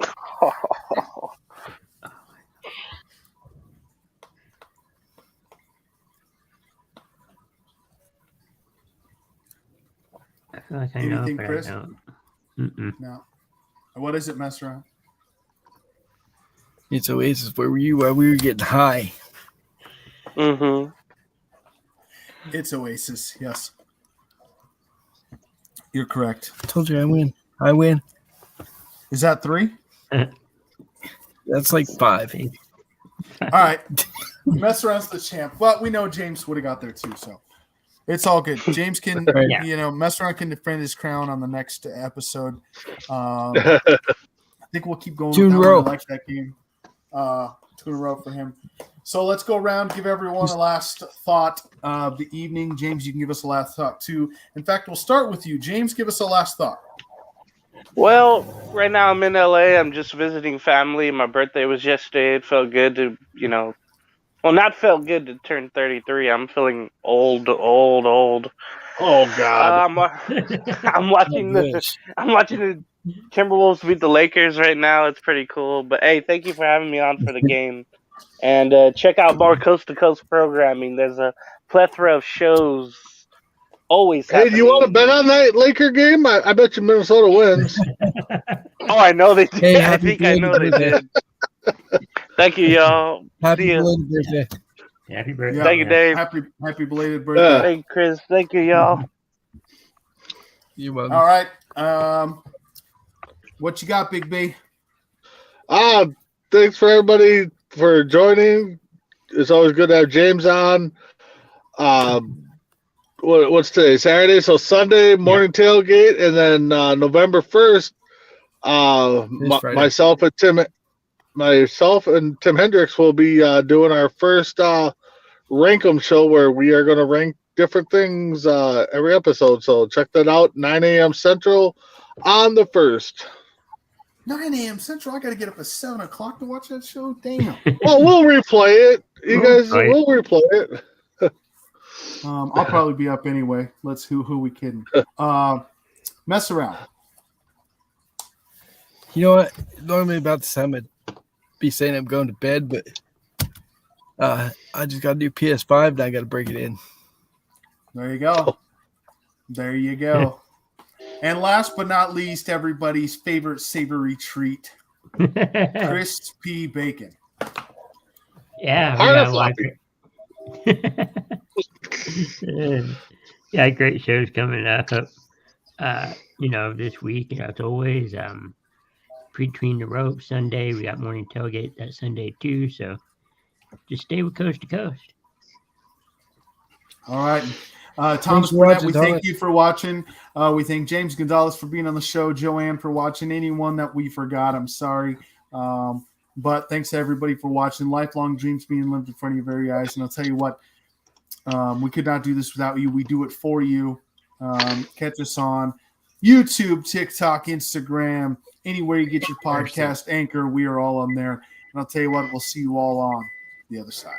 I feel like I know, Anything, but Chris? I don't. Mm-mm. No. What is it, mess around? It's Oasis. Where were you while we were getting high? Mm-hmm. It's Oasis, yes. You're correct. Told you I win. I win. Is that 3? That's like 5. All right. Mess around's the champ. But we know James would have got there too, so it's all good. James can, Yeah. mess around can defend his crown on the next episode. I think we'll keep going. 2 in a with that row. one. I like that game. 2 in a row for him. So let's go around, give everyone a last thought of the evening. James, you can give us a last thought too. In fact, we'll start with you. James, give us a last thought. Well, right now I'm in LA. I'm just visiting family. My birthday was yesterday. It felt good to, not felt good to turn 33. I'm feeling old. Oh God. I'm watching the Timberwolves beat the Lakers right now. It's pretty cool. But hey, thank you for having me on for the game. And check out more Coast to Coast programming. There's a plethora of shows always Hey, happening. do you want to bet on that Laker game? I bet you Minnesota wins. Oh, I know they did. Hey, I think I know they did. Thank you, y'all. Happy See ya. belated birthday. Happy birthday. Thank you, Dave. Happy belated birthday. Thank you, Chris. Thank you, y'all. You're welcome. All right. What you got, Big B? Thanks for everybody for joining. It's always good to have James on. What's today? Saturday. So Sunday morning tailgate, and then November 1st, myself and Tim Hendricks will be doing our first rank 'em show where we are going to rank different things every episode. So check that out. 9 a.m. Central on the 1st. 9 a.m. Central. I got to get up at 7 o'clock to watch that show. Damn. Well, we'll replay it. You guys, we'll replay it. I'll probably be up anyway. Let's who we kidding? Mess around. You know what? Normally about this time I'd be saying I'm going to bed, but I just got to do PS5 and I got to break it in. There you go. There you go. And last but not least, everybody's favorite savory treat, crispy bacon. Yeah, yeah, great shows coming up. This week, as always, between the ropes Sunday, we got morning tailgate that Sunday too. So just stay with Coast to Coast. All right. Thomas Burnett, we thank you for watching. We thank James Gonzalez for being on the show, Joanne for watching. Anyone that we forgot, I'm sorry. But thanks to everybody for watching. Lifelong dreams being lived in front of your very eyes. And I'll tell you what, we could not do this without you. We do it for you. Catch us on YouTube, TikTok, Instagram, anywhere you get your podcast, Anchor. We are all on there. And I'll tell you what, we'll see you all on the other side.